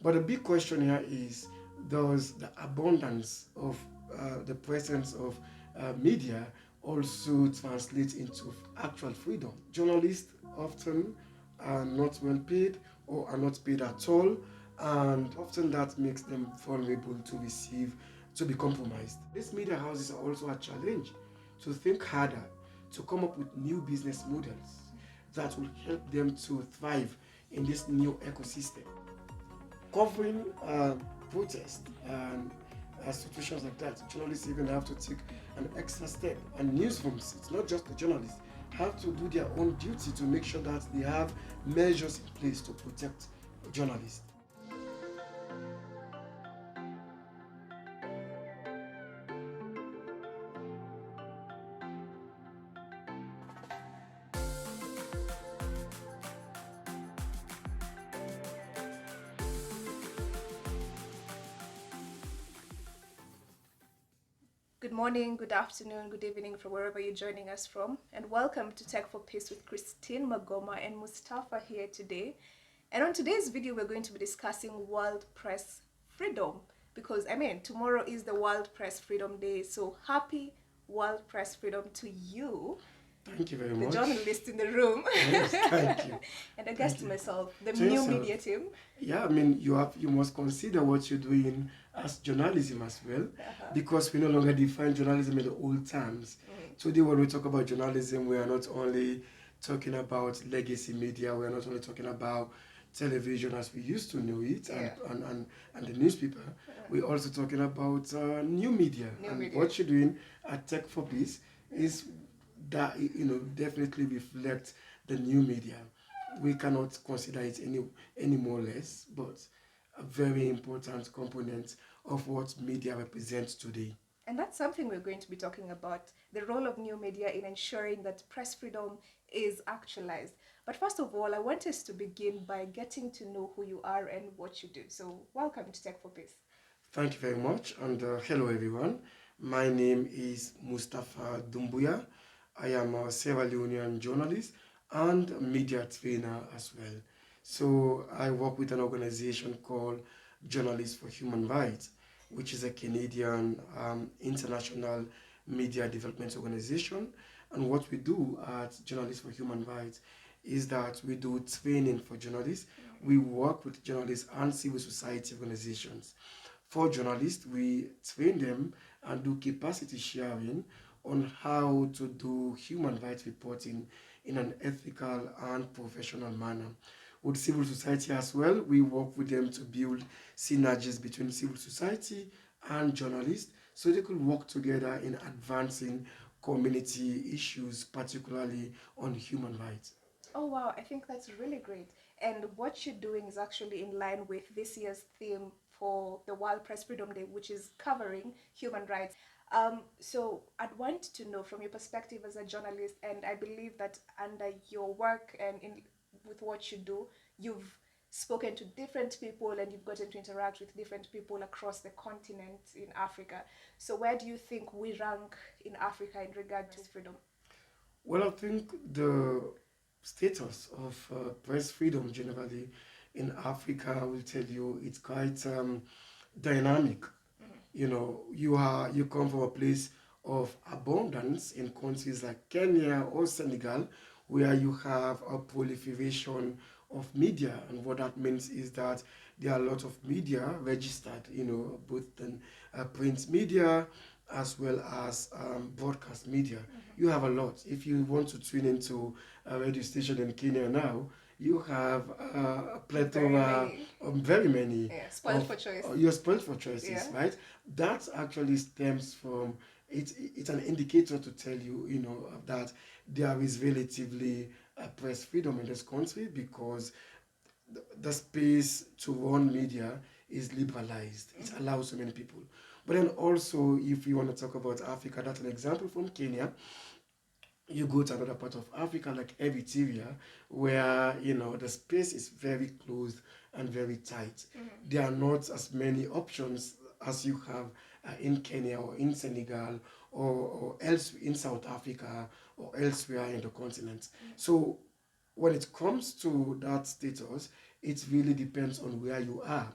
But the big question here is, does the abundance of the presence of media also translate into actual freedom? Journalists often are not well paid or are not paid at all, and often that makes them vulnerable to be compromised. These media houses are also a challenge to think harder, to come up with new business models that will help them to thrive in this new ecosystem. Covering protests and situations like that, journalists even have to take an extra step. And newsrooms, it's not just the journalists, have to do their own duty to make sure that they have measures in place to protect journalists. Good morning, good afternoon, good evening from wherever you're joining us from, and welcome to Tek4Peace with Christine Magoma and Mustafa here today. And on today's video, we're going to be discussing World Press Freedom because, tomorrow is the World Press Freedom Day, so happy World Press Freedom to you. Thank you very The much. journalist in the room. Yes, thank you. And I guess to myself, the To new yourself. media team. Yeah, you must consider what you're doing as journalism as well, because we no longer define journalism in the old terms. Today, when we talk about journalism, we are not only talking about legacy media, we are not only talking about television as we used to know it, and the newspaper. We're also talking about new media. What you're doing at Tek4Peace is that definitely reflect the new media. We cannot consider it any more or less, but a very important component of what media represents today. And that's something we're going to be talking about, the role of new media in ensuring that press freedom is actualized. But first of all, I want us to begin by getting to know who you are and what you do. So welcome to Tek4Peace. Thank you very much, and hello everyone. My name is Mustafa Dumbuya. I am a Sierra Leonean journalist and a media trainer as well. So I work with an organization called Journalists for Human Rights, which is a Canadian international media development organization. And what we do at Journalists for Human Rights is that we do training for journalists. We work with journalists and civil society organizations. For journalists, we train them and do capacity sharing on how to do human rights reporting in an ethical and professional manner. With civil society as well, we work with them to build synergies between civil society and journalists so they could work together in advancing community issues, particularly on human rights. Oh wow, I think that's really great. And what you're doing is actually in line with this year's theme for the World Press Freedom Day, which is covering human rights. So I'd want to know from your perspective as a journalist, and I believe that under your work and with what you do, you've spoken to different people and you've gotten to interact with different people across the continent in Africa. So where do you think we rank in Africa in regard to freedom? Well, I think the status of press freedom generally in Africa, I will tell you, it's quite dynamic. You come from a place of abundance in countries like Kenya or Senegal, where you have a proliferation of media, and what that means is that there are a lot of media registered, both in print media as well as broadcast media. You have a lot. If you want to tune into a radio station in Kenya now, you have a plethora of very many. Yeah, spoiled for choice. You're spoiled for choices, Yeah. right? That actually stems from it's an indicator to tell you, that there is relatively press freedom in this country because the space to run media is liberalized. It allows so many people. But then also, if you want to talk about Africa, that's an example from Kenya. You go to another part of Africa like Eritrea, where the space is very closed and very tight. There are not as many options as you have in Kenya or in Senegal or else in South Africa or elsewhere in the continent. So when it comes to that status, it really depends on where you are.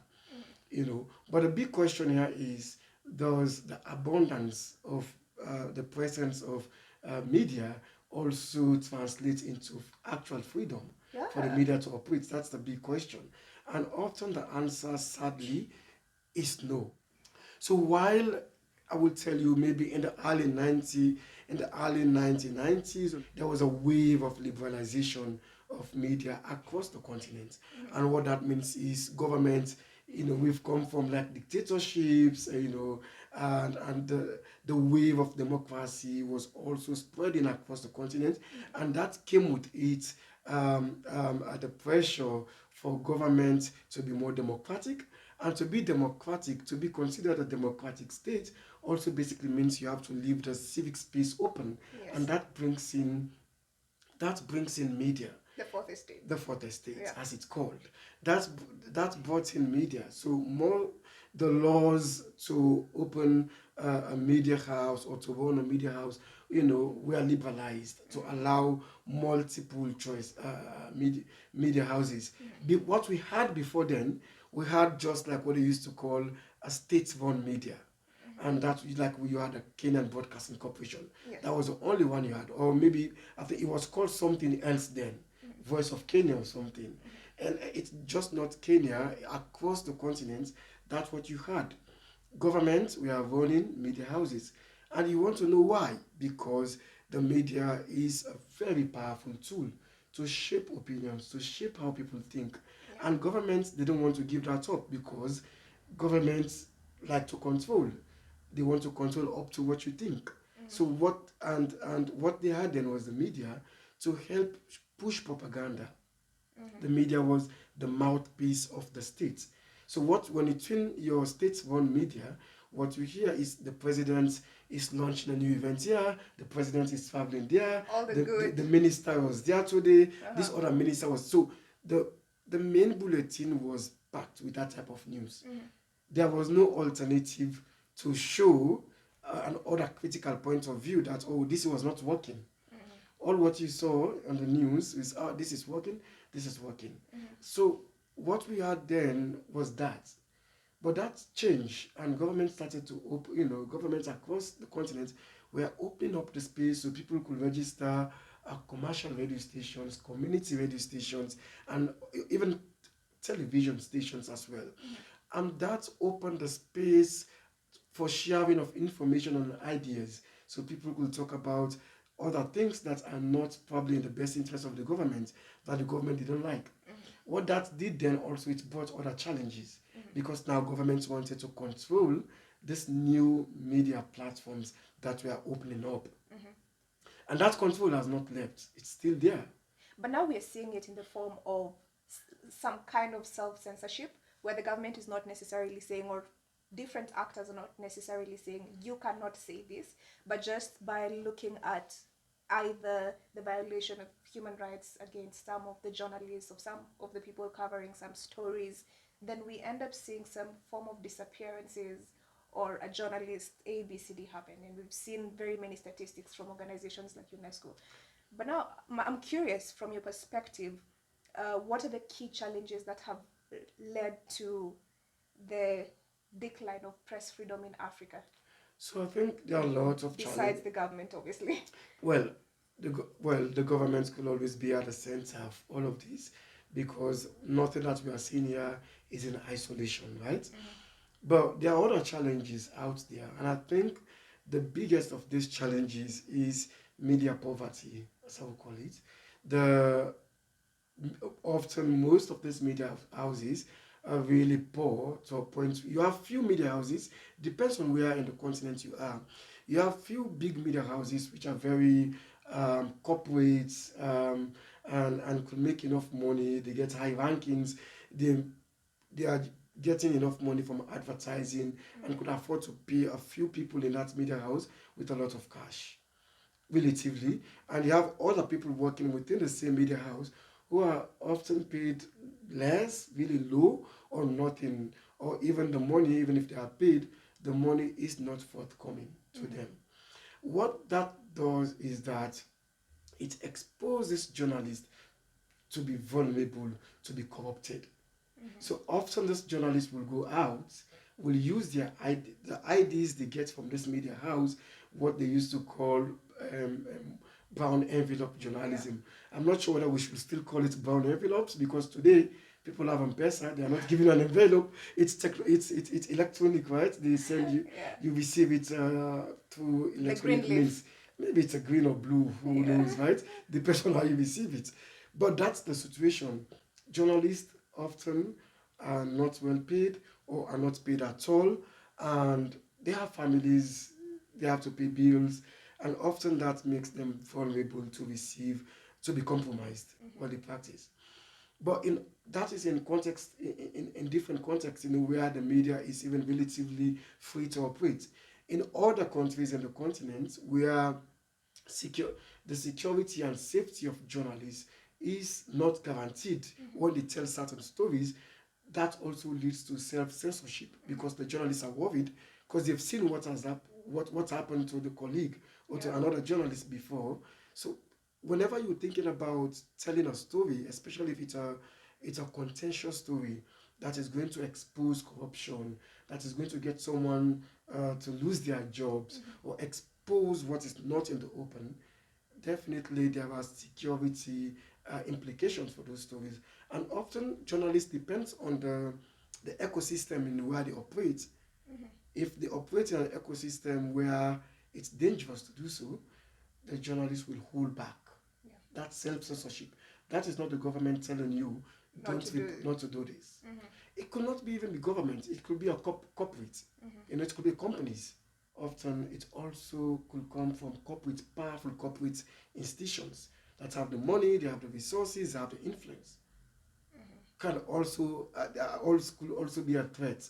But the big question here is, does the abundance of the presence of media also translate into actual freedom for the Yeah. media to operate? That's the big question. And often the answer, sadly, is no. So while I would tell you maybe in the early 1990s, there was a wave of liberalization of media across the continent. And what that means is government, we've come from like dictatorships, and the wave of democracy was also spreading across the continent. And that came with it the pressure for government to be more democratic, and to be democratic, to be considered a democratic state, also basically means you have to leave the civic space open, and Yes. that brings in media, The fourth estate. the fourth estate, Yeah. as it's called. That's that brought in media. So more the laws to open a media house or to run a media house, were liberalized to allow multiple choice media houses. What we had before then, we had just like what they used to call a state-run media, and that like you had a Kenyan Broadcasting Corporation. Yes. That was the only one you had, or maybe I think it was called something else then, Voice of Kenya or something. And it's just not Kenya, across the continent. That's what you had. Governments we are running media houses, and you want to know why? Because the media is a very powerful tool to shape opinions, to shape how people think. And governments, they don't want to give that up, because governments like to control. They want to control up to what you think. So what they had then was the media to help push propaganda. The media was the mouthpiece of the state. So what when you tune your state-run media, what you hear is the president is launching a new event here, the president is traveling there, All the the good. minister was there today, this Uh-huh. other minister was. So the main bulletin was packed with that type of news. There was no alternative to show an other critical point of view that, oh, this was not working. All what you saw on the news is, oh, this is working, this is working. So what we had then was that. But that changed, and government started to open, governments across the continent were opening up the space so people could register commercial radio stations, community radio stations, and even television stations as well. And that opened the space for sharing of information and ideas, so people could talk about other things that are not probably in the best interest of the government, that the government didn't like. What that did then also, it brought other challenges, because now governments wanted to control these new media platforms that were opening up, and that control has not left. It's still there. But now we are seeing it in the form of some kind of self censorship, where the government is not necessarily saying, or different actors are not necessarily saying, you cannot say this, but just by looking at either the violation of human rights against some of the journalists, of some of the people covering some stories, then we end up seeing some form of disappearances or a journalist ABCD happen. And we've seen very many statistics from organizations like UNESCO. But now I'm curious, from your perspective, what are the key challenges that have led to the decline of press freedom in Africa, So I think there are lots of besides challenges. the government, obviously? Well, the government could always be at the center of all of this, because nothing that we are seeing here is in isolation, right? But there are other challenges out there, and I think the biggest of these challenges is media poverty, as I would call it. The Often most of these media houses are really poor, to a point. You have few media houses, depends on where in the continent you are. You have few big media houses which are very corporate, and could make enough money. They get high rankings. They are getting enough money from advertising, and could afford to pay a few people in that media house with a lot of cash, relatively. And you have other people working within the same media house who are often paid less, really low, or nothing, or even the money, even if they are paid, the money is not forthcoming to them. What that does is that it exposes journalists to be vulnerable, to be corrupted. So often these journalists will go out, will use the ideas they get from this media house, what they used to call brown envelope journalism. I'm not sure whether we should still call it brown envelopes, because today people have M-Pesa, they are not giving an envelope. It's electronic, right? They send you, Yeah. you receive it through The green electronic leaf. means. Maybe it's a green or blue, who Yeah. knows, right? Depends on how you receive it. But that's the situation. Journalists often are not well paid or are not paid at all, and they have families, they have to pay bills, and often that makes them vulnerable to receive, to be compromised while they practice. But in that is in context, in different contexts, where the media is even relatively free to operate. In other countries in the continent where secure the security and safety of journalists is not guaranteed when they tell certain stories, that also leads to self-censorship, because the journalists are worried, because they've seen what happened to the colleague or to Yeah. another journalist before. So whenever you're thinking about telling a story, especially if it's a contentious story that is going to expose corruption, that is going to get someone to lose their jobs, or expose what is not in the open, definitely there are security implications for those stories. And often journalists depends on the ecosystem in where they operate. If they operate in an ecosystem where it's dangerous to do so, the journalists will hold back. Yeah. That's self-censorship. That is not the government telling you Not to do. not to do this. It could not be even the government. It could be a corporate. It could be companies. Often it also could come from powerful corporate institutions that have the money, they have the resources, they have the influence. Can also could also be a threat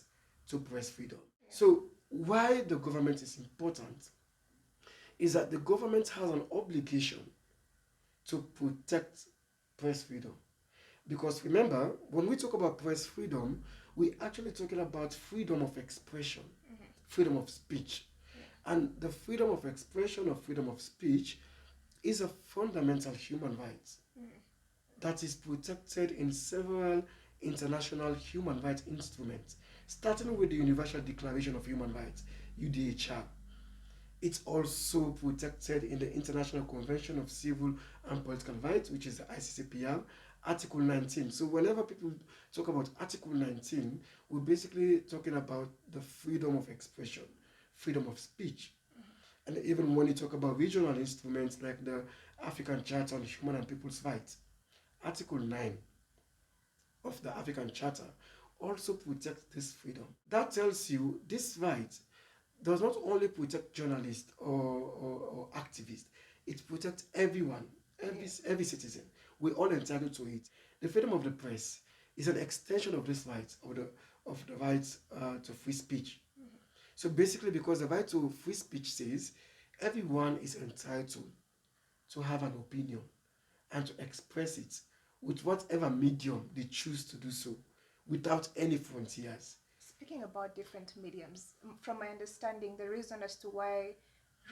to press freedom. So why the government is important is that the government has an obligation to protect press freedom. Because remember, when we talk about press freedom, we're actually talking about freedom of expression, freedom of speech. And the freedom of expression or freedom of speech is a fundamental human right that is protected in several international human rights instruments, starting with the Universal Declaration of Human Rights, UDHR. It's also protected in the International Convention of Civil and Political Rights, which is the ICCPR, Article 19. So whenever people talk about Article 19, we're basically talking about the freedom of expression, freedom of speech. And even when you talk about regional instruments like the African Charter on Human and People's Rights, Article 9 of the African Charter also protects this freedom. That tells you this right does not only protect journalists or activists, it protects everyone, every citizen. We're all entitled to it. The freedom of the press is an extension of this right, of the right to free speech. So basically, because the right to free speech says everyone is entitled to have an opinion and to express it with whatever medium they choose to do so, without any frontiers. Speaking about different mediums, from my understanding, the reason as to why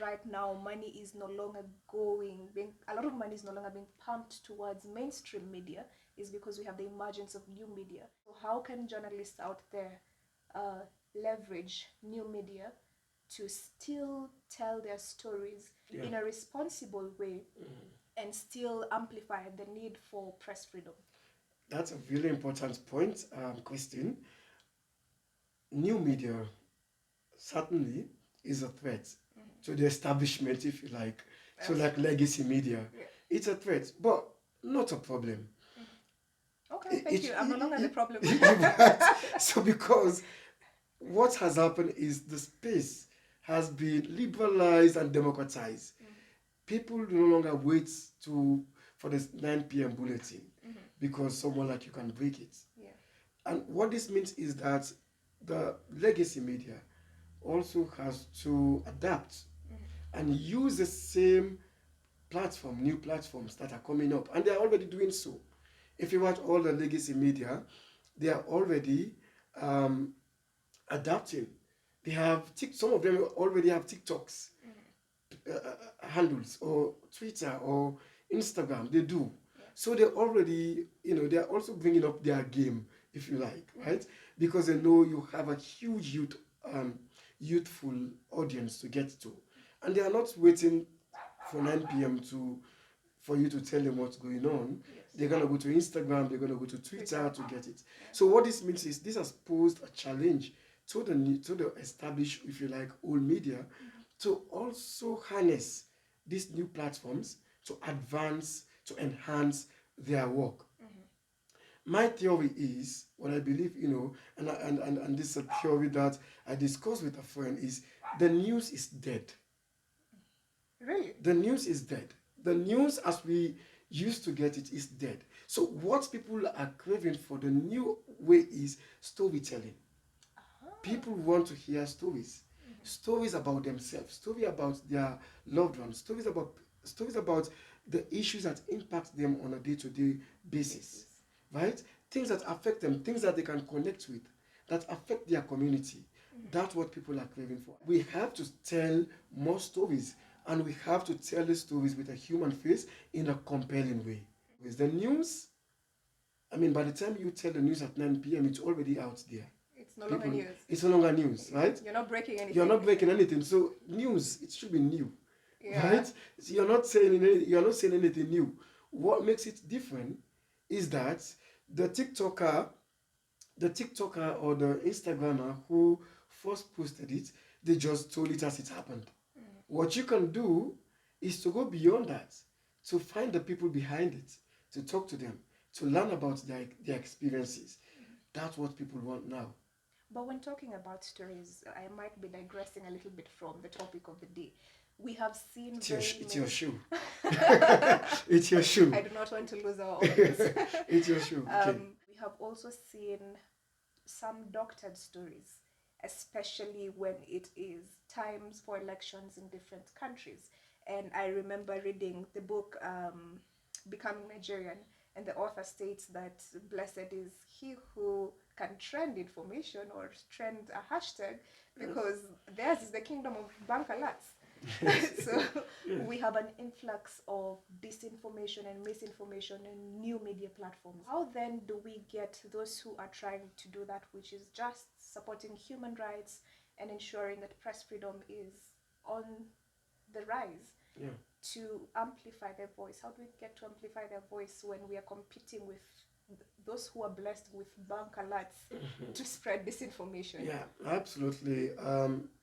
right now money is no longer a lot of money is no longer being pumped towards mainstream media is because we have the emergence of new media. So how can journalists out there leverage new media to still tell their stories in a responsible way and still amplify the need for press freedom? That's a really important point, Christine. New media certainly is a threat to the establishment, if you like. So, like legacy media, Yeah. it's a threat, but not a problem. Okay, thank you. I'm no longer the problem. Right. So, because what has happened is the space has been liberalized and democratized. People no longer wait for the 9 p.m. bulletin because someone like you can break it. Yeah. And what this means is that the legacy media also has to adapt and use the same new platforms that are coming up, and they are already doing so. If you watch all the legacy media, they are already um, adapting. They have some of them already have TikToks handles, or Twitter or Instagram. They do. So they already, they're also bringing up their game if you like, right? Because they know you have a huge youthful audience to get to, and they are not waiting for 9 p.m. for you to tell them what's going on. Yes. They're gonna go to Instagram, they're gonna go to Twitter to get it. Yeah. So what this means is this has posed a challenge to the established, if you like, old media, to also harness these new platforms to advance, to enhance their work. My theory is what I believe, and this is a theory that I discussed with a friend, is the news is dead. Really? The news is dead. The news as we used to get it is dead. So what people are craving for the new way is storytelling. People want to hear stories. Stories about themselves, stories about their loved ones, stories about the issues that impact them on a day-to-day basis. Right? Things that affect them, things that they can connect with, that affect their community. That's what people are craving for. We have to tell more stories, and we have to tell the stories with a human face in a compelling way. With the news, I mean, by the time you tell the news at 9 p.m., it's already out there. It's no longer news. It's no longer news, right? You're not breaking anything. You're not breaking anything. So news, it should be new, Yeah. right? So you're not saying anything new. What makes it different is that the TikToker or the Instagrammer who first posted it, they just told it as it happened. What you can do is to go beyond that, to find the people behind it, to talk to them, to learn about their experiences. That's what people want now. But when talking about stories, I might be digressing a little bit from the topic of the day. We have seen It's very your shoe. It's your shoe. I do not want to lose our audience. It's your shoe. Okay. We have also seen some doctored stories, especially when it is times for elections in different countries. And I remember reading the book Becoming Nigerian, and the author states that blessed is he who can trend information or trend a hashtag, because theirs is the kingdom of bank alerts. So we have an influx of disinformation and misinformation in new media platforms. How then do we get those who are trying to do that, which is just supporting human rights and ensuring that press freedom is on the rise, to amplify their voice? How do we get to amplify their voice when we are competing with those who are blessed with bank alerts to spread disinformation? Yeah, absolutely.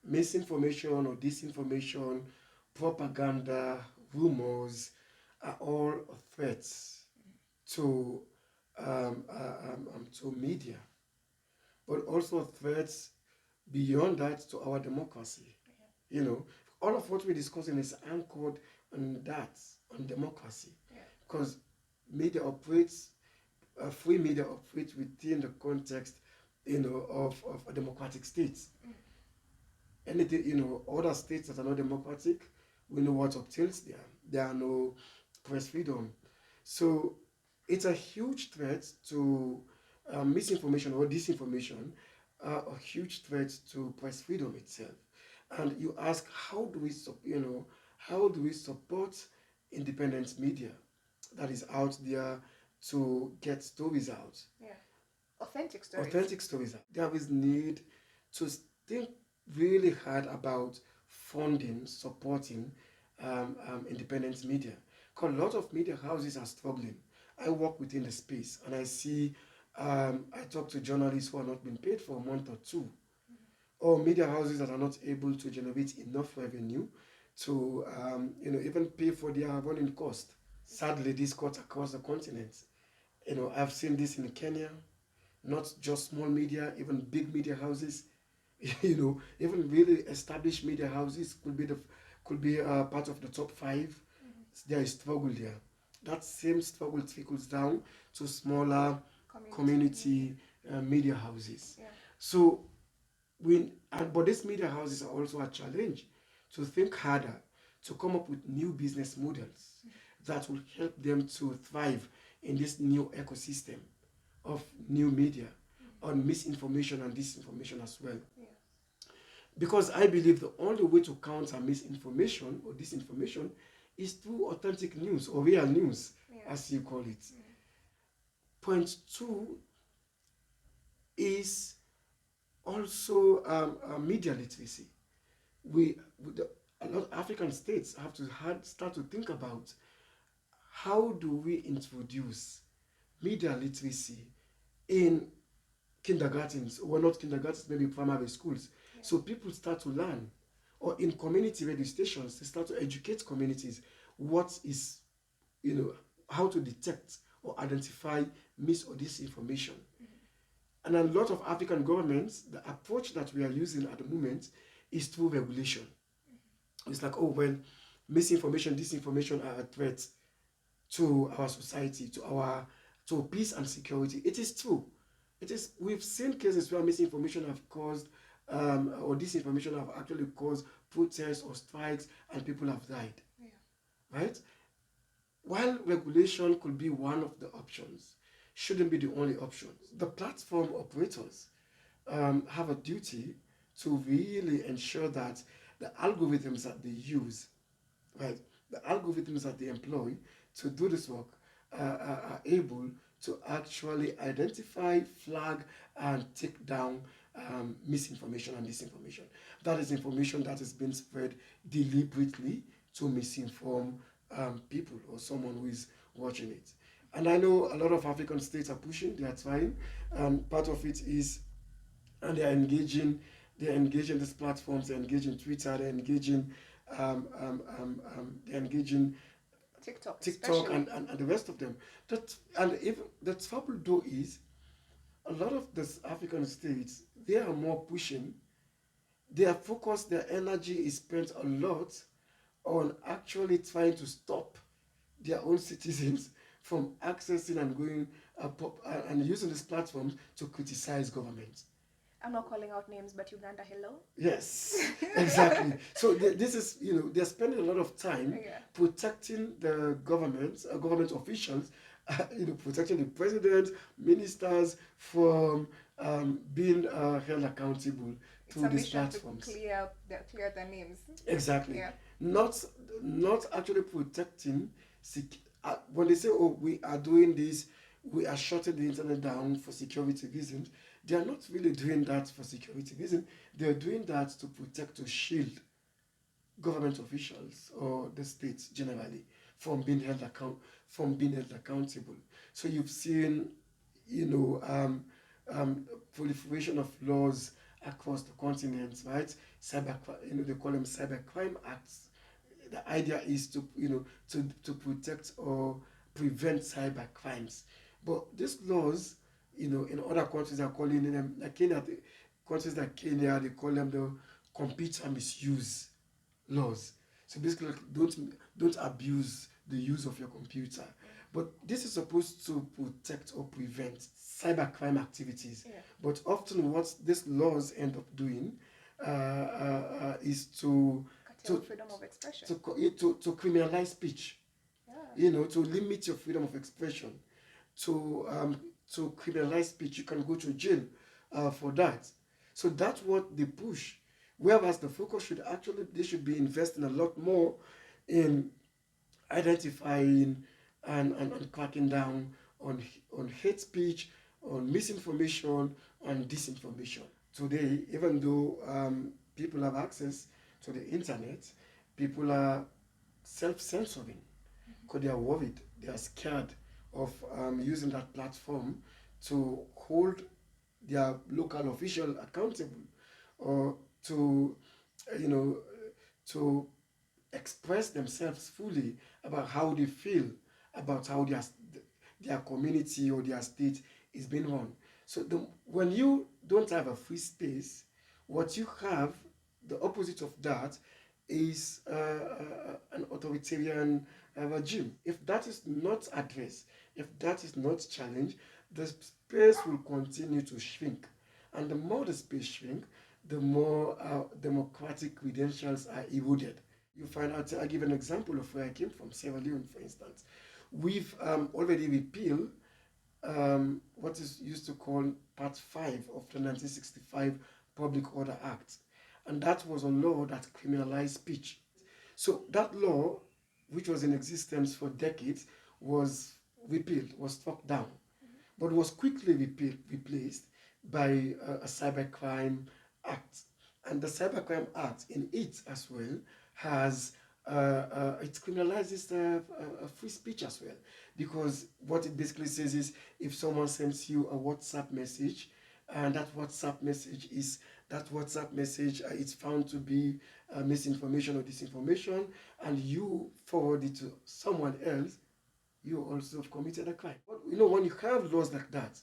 Misinformation or disinformation, propaganda, rumors are all threats to media, but also threats beyond that to our democracy. You know, all of what we're discussing is anchored on that, on democracy, because media operates, free media operates within the context, of a democratic state. Anything, other states that are not democratic, we know what obtains there. There are no press freedom. So it's a huge threat to misinformation or disinformation, a huge threat to press freedom itself. And you ask, how do we support independent media that is out there to get stories out? Yeah. Authentic stories. Authentic stories. There is need to think really hard about funding, supporting independent media. Because a lot of media houses are struggling. I work within the space and I see, I talk to journalists who are not being paid for a month or two, or media houses that are not able to generate enough revenue to even pay for their running cost. Sadly, this cuts across the continent. I've seen this in Kenya, not just small media, even big media houses. Even really established media houses could be part of the top 5. There is struggle there. That same struggle trickles down to smaller community media houses. Yeah. So but these media houses are also a challenge to think harder, to come up with new business models that will help them to thrive in this new ecosystem of new media on misinformation and disinformation as well. Yeah. Because I believe the only way to counter misinformation or disinformation is through authentic news or real news, as you call it. Point 2, is also media literacy. A lot of African states have to start to think about how do we introduce media literacy in kindergartens, or not kindergartens, maybe primary schools. Yeah. So people start to learn, or in community radio stations, they start to educate communities what is, how to detect or identify mis or disinformation. And a lot of African governments, the approach that we are using at the moment is through regulation. It's like, oh, well, misinformation, disinformation are a threat to our society, to peace and security. It is true. It is. We've seen cases where misinformation have caused, or disinformation have actually caused protests or strikes, and people have died. Yeah. Right? While regulation could be one of the options, shouldn't be the only option. The platform operators have a duty to really ensure that the algorithms that they use, right, the algorithms that they employ to do this work are able to actually identify, flag, and take down misinformation and disinformation. That is information that is being spread deliberately to misinform people or someone who is watching it. And I know a lot of African states are pushing, they are trying, and part of it is, and they're engaging these platforms, they're engaging Twitter, they're engaging TikTok and the rest of them. And even the trouble though is, a lot of these African states, they are more pushing. Their focus, their energy is spent a lot on actually trying to stop their own citizens from accessing and going and using these platforms to criticize government. I'm not calling out names, but Uganda, hello? Yes, exactly. So this is, they're spending a lot of time protecting the government officials, protecting the president, ministers from being held accountable through these platforms. To clear their names. Exactly. Yeah. Not actually protecting. When they say, oh, we are doing this, we are shutting the internet down for security reasons, they are not really doing that for security reasons. They are doing that to protect, to shield government officials or the states generally from being held accountable. So you've seen, proliferation of laws across the continent, right? They call them cybercrime acts. The idea is to protect or prevent cyber crimes. But these laws, in other countries are calling them, like Kenya, countries like Kenya, they call them the computer misuse laws. So basically, like, don't abuse the use of your computer. But this is supposed to protect or prevent cybercrime activities. Yeah. But often, what these laws end up doing is to freedom of expression, to criminalize speech. Yeah. To limit your freedom of expression, to criminalize speech. You can go to jail for that. So that's what they push. Whereas the focus they should be investing a lot more in identifying and cracking down on hate speech, on misinformation, and disinformation. Today, even though people have access to the internet, people are self-censoring because they are worried, they are scared of using that platform to hold their local official accountable, or to, to express themselves fully about how they feel about how their community or their state is being run. So when you don't have a free space, what you have, the opposite of that, is an authoritarian regime. If that is not addressed, if that is not challenged, the space will continue to shrink. And the more the space shrink, the more democratic credentials are eroded. You find out, I give an example of where I came from, Sierra Leone, for instance. We've already repealed what is used to call Part 5 of the 1965 Public Order Act. And that was a law that criminalized speech. So that law, which was in existence for decades, was repealed, was struck down, but was quickly replaced by a cybercrime act. And the cybercrime act in it as well has it criminalizes free speech as well, because what it basically says is if someone sends you a WhatsApp message and that WhatsApp message is found to be misinformation or disinformation, and you forward it to someone else, you also have committed a crime. But, when you have laws like that,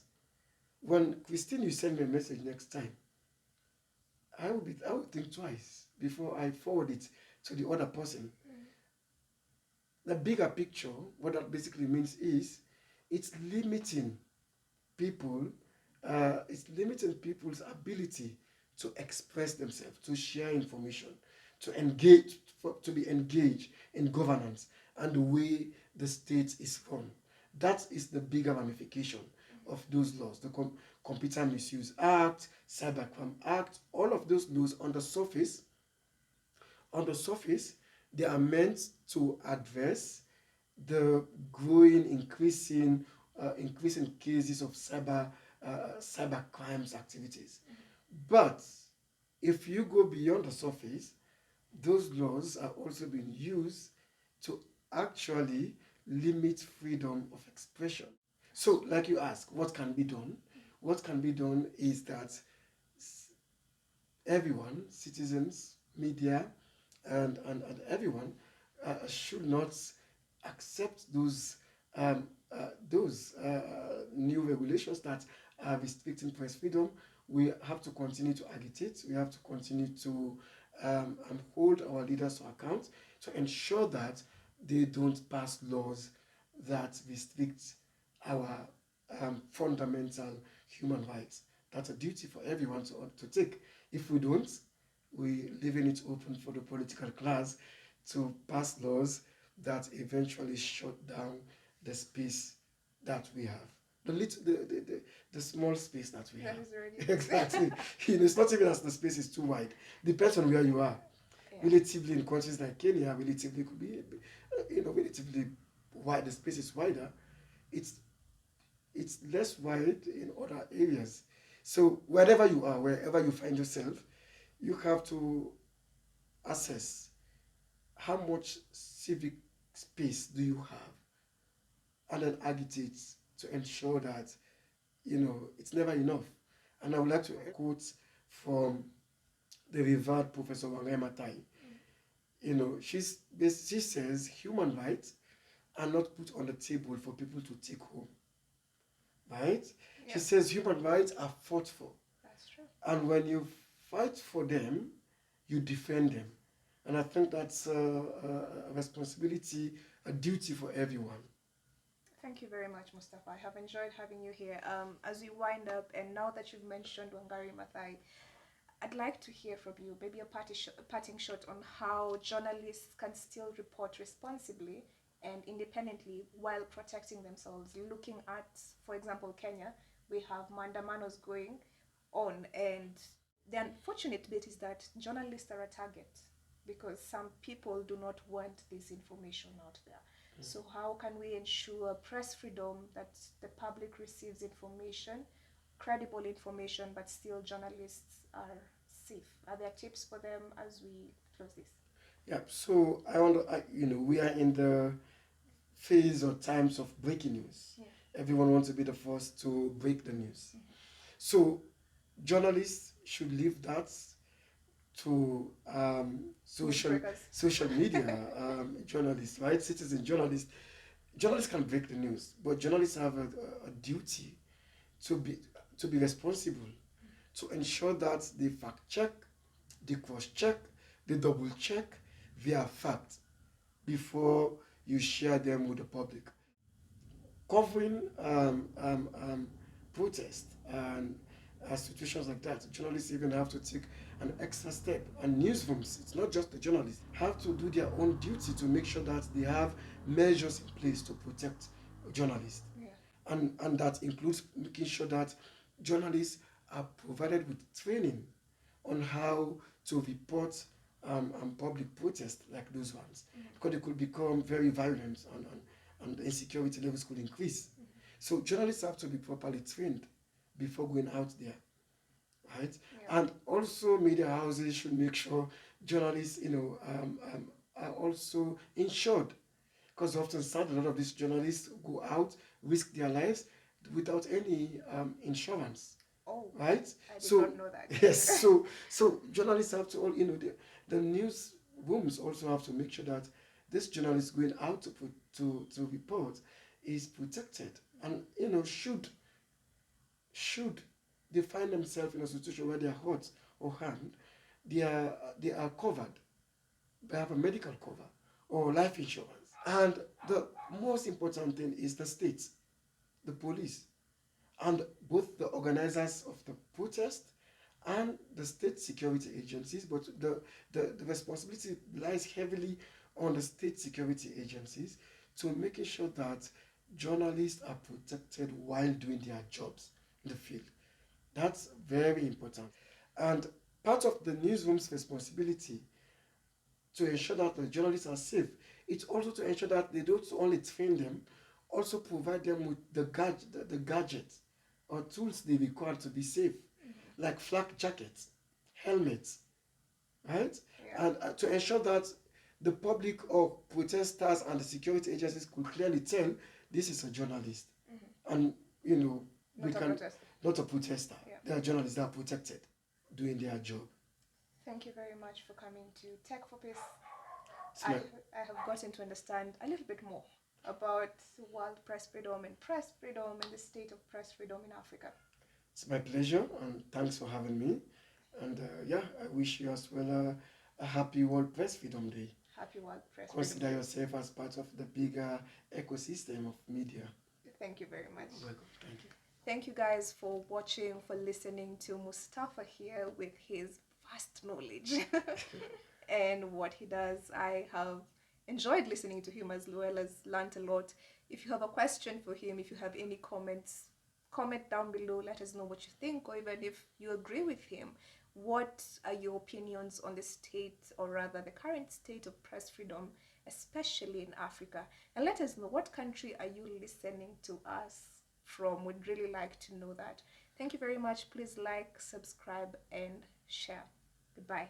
when Christine, you send me a message next time, I would think twice before I forward it to the other person. The bigger picture, what that basically means is it's limiting people, it's limiting people's ability to express themselves, to share information, to be engaged in governance and the way the state is run. That is the bigger ramification of those laws. The Computer Misuse Act, Cybercrime Act, all of those laws on the surface, they are meant to address the increasing cases of cyber crimes activities. But if you go beyond the surface, those laws are also being used to actually limit freedom of expression. So, like you ask, what can be done? What can be done is that everyone, citizens, media, and everyone should not accept those new regulations that are restricting press freedom. We have to continue to agitate. We have to continue to hold our leaders to account to ensure that they don't pass laws that restrict our fundamental human rights. That's a duty for everyone to take. If we don't, we're leaving it open for the political class to pass laws that eventually shut down the space that we have. The small space that we That have. is already Exactly. It's not even as the space is too wide. Depends on where you are. yeah. Relatively in countries like Kenya, relatively could be, relatively wide. The space is wider. It's it's less wide in other areas. So wherever you are, wherever you find yourself, you have to assess how much civic space do you have, and then agitate to ensure that it's never enough. And I would like to quote from the revered Professor Wangai Matai. She says human rights are not put on the table for people to take home, right? Yeah. She says human rights are fought for, That's true. and when you fight for them, you defend them. And I think that's a responsibility, a duty for everyone. Thank you very much, Mustafa. I have enjoyed having you here. As we wind up, and now that you've mentioned Wangari Maathai, I'd like to hear from you, maybe a parting shot on how journalists can still report responsibly and independently while protecting themselves. Looking at, for example, Kenya, we have mandamanos going on, and the unfortunate bit is that journalists are a target because some people do not want this information out there. So, how can we ensure press freedom, that the public receives information, credible information, but still journalists are safe? Are there tips for them as we close this? Yeah, so we are in the phase or times of breaking news. Yeah. Everyone wants to be the first to break the news. So journalists should leave that to social media journalists, right? Citizen journalists. Journalists can break the news, but journalists have a duty to be responsible, to ensure that they fact check, they cross check, they double check their facts before you share them with the public. Covering protest and situations like that, journalists even have to take an extra step. And newsrooms, it's not just the journalists, have to do their own duty to make sure that they have measures in place to protect journalists. Yeah. And that includes making sure that journalists are provided with training on how to report public protests like those ones, because they could become very violent, and the insecurity levels could increase. So journalists have to be properly trained before going out there. right? Yeah. And also media houses should make sure journalists, are also insured, because often sad, a lot of these journalists go out, risk their lives without any insurance, Oh, right? I did So not know that. yes, so journalists have to all, the news rooms also have to make sure that this journalist going out to report is protected, and should they find themselves in a situation where they are hurt or harmed, they are covered. They have a medical cover or life insurance. And the most important thing is the state, the police, and both the organizers of the protest and the state security agencies. But the responsibility lies heavily on the state security agencies to making sure that journalists are protected while doing their jobs in the field. That's very important. And part of the newsroom's responsibility to ensure that the journalists are safe, it's also to ensure that they don't only train them, also provide them with the gadgets or tools they require to be safe, like flak jackets, helmets, right? Yeah. And to ensure that the public or protesters and the security agencies could clearly tell this is a journalist. And, we Not a can, protester. not a protester. Yeah. They are journalists, they are protected doing their job. Thank you very much for coming to Tek4Peace. It's my, I have gotten to understand a little bit more about world press freedom and press freedom and the state of press freedom in Africa. it's my pleasure, and thanks for having me. And yeah, I wish you as well a happy World Press Freedom Day. Happy World Press Consider Freedom Day. yourself as part of the bigger ecosystem of media. Thank you very much. Welcome. Thank you. Thank you guys for watching, for listening to Mustafa here with his vast knowledge and what he does. I have enjoyed listening to him as well as learned a lot. If you have a question for him, if you have any comments, comment down below. Let us know what you think, or even if you agree with him. What are your opinions on the state, or rather the current state of press freedom, especially in Africa? And let us know, what country are you listening to us from? We'd really like to know that. Thank you very much. Please like, subscribe, and share. Goodbye.